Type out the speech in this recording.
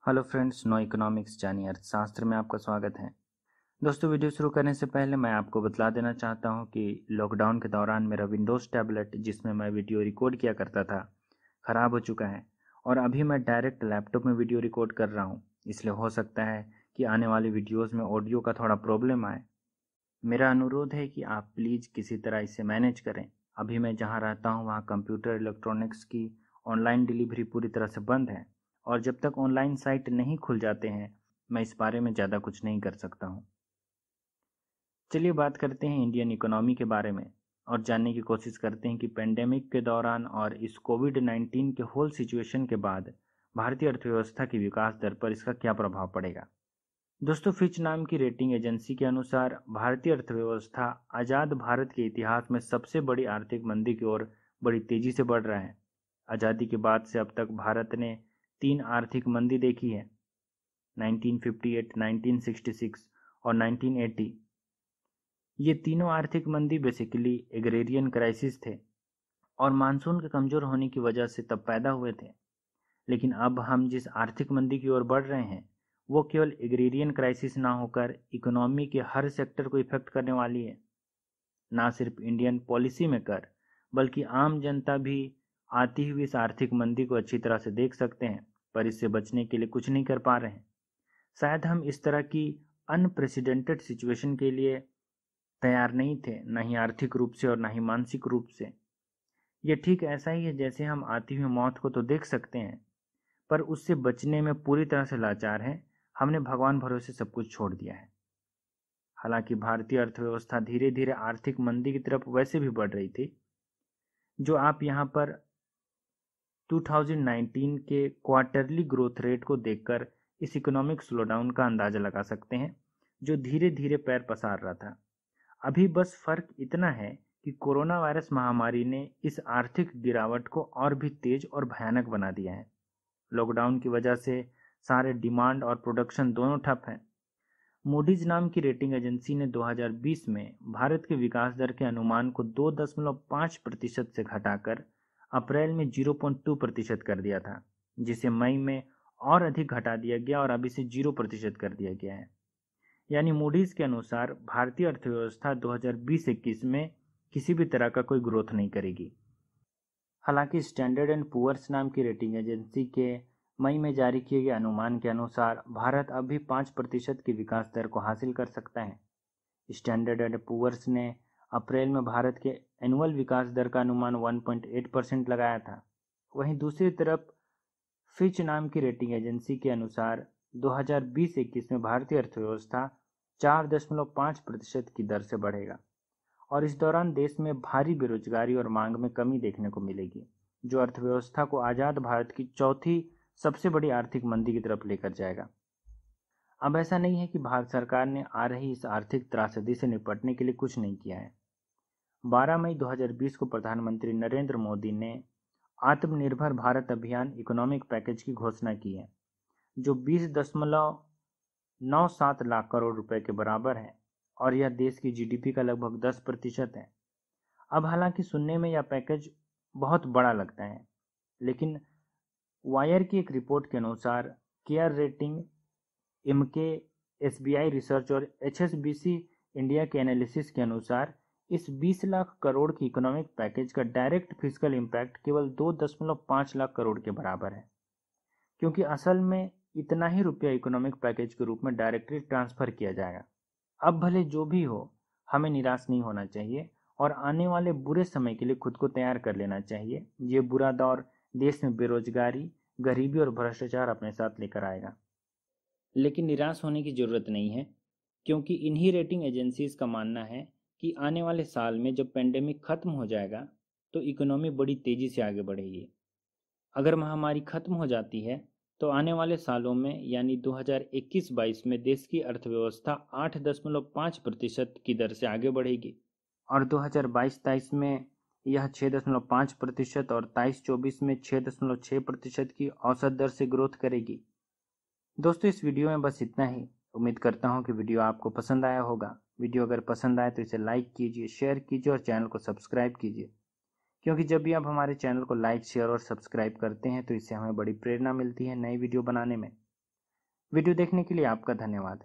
Hello friends, no economics यानी अर्थशास्त्र में आपका स्वागत है। दोस्तों, वीडियो शुरू करने से पहले मैं आपको बतला देना चाहता हूं कि लॉकडाउन के दौरान मेरा विंडोज़ टैबलेट जिसमें मैं वीडियो रिकॉर्ड किया करता था ख़राब हो चुका है और अभी मैं डायरेक्ट लैपटॉप में वीडियो रिकॉर्ड कर रहा हूं। इसलिए हो सकता है कि आने वाली वीडियोज़ में ऑडियो का थोड़ा प्रॉब्लम आए। मेरा अनुरोध है कि आप प्लीज़ किसी तरह इसे मैनेज करें। अभी मैं जहाँ रहता हूँ वहाँ कंप्यूटर इलेक्ट्रॉनिक्स की ऑनलाइन डिलीवरी पूरी तरह से बंद है और जब तक ऑनलाइन साइट नहीं खुल जाते हैं मैं इस बारे में ज़्यादा कुछ नहीं कर सकता हूँ। चलिए बात करते हैं इंडियन इकोनॉमी के बारे में और जानने की कोशिश करते हैं कि पेंडेमिक के दौरान और इस कोविड-19 के होल सिचुएशन के बाद भारतीय अर्थव्यवस्था की विकास दर पर इसका क्या प्रभाव पड़ेगा। दोस्तों, फिच नाम की रेटिंग एजेंसी के अनुसार भारतीय अर्थव्यवस्था आज़ाद भारत के इतिहास में सबसे बड़ी आर्थिक मंदी की ओर बड़ी तेजी से बढ़ रहा है। आज़ादी के बाद से अब तक भारत ने 3 आर्थिक मंदी देखी है, 1958, 1966 और 1980। ये तीनों आर्थिक मंदी बेसिकली एग्रेरियन क्राइसिस थे और मानसून के कमज़ोर होने की वजह से तब पैदा हुए थे। लेकिन अब हम जिस आर्थिक मंदी की ओर बढ़ रहे हैं वो केवल एग्रेरियन क्राइसिस ना होकर इकोनॉमी के हर सेक्टर को इफेक्ट करने वाली है। ना सिर्फ इंडियन पॉलिसी मेकर बल्कि आम जनता भी आती हुई इस आर्थिक मंदी को अच्छी तरह से देख सकते हैं, पर इससे बचने के लिए कुछ नहीं कर पा रहे हैं। शायद हम इस तरह की अनप्रेसिडेंटेड सिचुएशन के लिए तैयार नहीं थे, न ही आर्थिक रूप से और न ही मानसिक रूप से। ये ठीक ऐसा ही है जैसे हम आती हुई मौत को तो देख सकते हैं पर उससे बचने में पूरी तरह से लाचार हैं। हमने भगवान भरोसे सब कुछ छोड़ दिया है। हालांकि भारतीय अर्थव्यवस्था धीरे धीरे आर्थिक मंदी की तरफ वैसे भी बढ़ रही थी। जो आप यहाँ पर 2019 के क्वार्टरली ग्रोथ रेट को देखकर इस इकोनॉमिक स्लोडाउन का अंदाजा लगा सकते हैं, जो धीरे धीरे पैर पसार रहा था। अभी बस फर्क इतना है कि कोरोना वायरस महामारी ने इस आर्थिक गिरावट को और भी तेज और भयानक बना दिया है। लॉकडाउन की वजह से सारे डिमांड और प्रोडक्शन दोनों ठप हैं। मूडीज नाम की रेटिंग एजेंसी ने 2020 में भारत के विकास दर के अनुमान को 2.5% से घटाकर अप्रैल में 0.2% कर दिया था, जिसे मई में और अधिक घटा दिया गया और अब इसे 0% कर दिया गया है। यानी मूडीज के अनुसार भारतीय अर्थव्यवस्था 2020-21 में किसी भी तरह का कोई ग्रोथ नहीं करेगी। हालांकि स्टैंडर्ड एंड पुअर्स नाम की रेटिंग एजेंसी के मई में जारी किए गए अनुमान के अनुसार भारत अब भी 5% की विकास दर को हासिल कर सकता है। स्टैंडर्ड एंड पुअर्स ने अप्रैल में भारत के एनुअल विकास दर का अनुमान 1.8% लगाया था। वहीं दूसरी तरफ फिच नाम की रेटिंग एजेंसी के अनुसार 2020-21 में भारतीय अर्थव्यवस्था 4.5% की दर से बढ़ेगा और इस दौरान देश में भारी बेरोजगारी और मांग में कमी देखने को मिलेगी, जो अर्थव्यवस्था को आज़ाद भारत की चौथी सबसे बड़ी आर्थिक मंदी की तरफ लेकर जाएगा। अब ऐसा नहीं है कि भारत सरकार ने आ रही इस आर्थिक त्रासदी से निपटने के लिए कुछ नहीं किया है। 12 मई 2020 को प्रधानमंत्री नरेंद्र मोदी ने आत्मनिर्भर भारत अभियान इकोनॉमिक पैकेज की घोषणा की है, जो 20.97 लाख करोड़ रुपए के बराबर है और यह देश की जीडीपी का लगभग 10% है। अब हालांकि सुनने में यह पैकेज बहुत बड़ा लगता है, लेकिन वायर की एक रिपोर्ट के अनुसार केयर रेटिंग, इमके, एसबीआई रिसर्च और एचएसबीसी इंडिया के एनालिसिस के अनुसार इस 20 लाख करोड़ की इकोनॉमिक पैकेज का डायरेक्ट फिजिकल इम्पैक्ट केवल 2.5 लाख करोड़ के बराबर है, क्योंकि असल में इतना ही रुपया इकोनॉमिक पैकेज के रूप में डायरेक्टली ट्रांसफर किया जाएगा। अब भले जो भी हो, हमें निराश नहीं होना चाहिए और आने वाले बुरे समय के लिए खुद को तैयार कर लेना चाहिए। ये बुरा दौर देश में बेरोजगारी, गरीबी और भ्रष्टाचार अपने साथ लेकर आएगा, लेकिन निराश होने की जरूरत नहीं है, क्योंकि इन्हीं रेटिंग एजेंसीज का मानना है कि आने वाले साल में जब पेंडेमिक खत्म हो जाएगा तो इकोनॉमी बड़ी तेजी से आगे बढ़ेगी। अगर महामारी खत्म हो जाती है तो आने वाले सालों में यानी 2021-22 में देश की अर्थव्यवस्था 8.5% की दर से आगे बढ़ेगी और 2022-23 में यह 6.5% और 23-24 में 6.6% की औसत दर से ग्रोथ करेगी। दोस्तों, इस वीडियो में बस इतना ही। उम्मीद करता हूँ कि वीडियो आपको पसंद आया होगा। वीडियो अगर पसंद आए तो इसे लाइक कीजिए, शेयर कीजिए और चैनल को सब्सक्राइब कीजिए, क्योंकि जब भी आप हमारे चैनल को लाइक, शेयर और सब्सक्राइब करते हैं तो इससे हमें बड़ी प्रेरणा मिलती है नई वीडियो बनाने में। वीडियो देखने के लिए आपका धन्यवाद।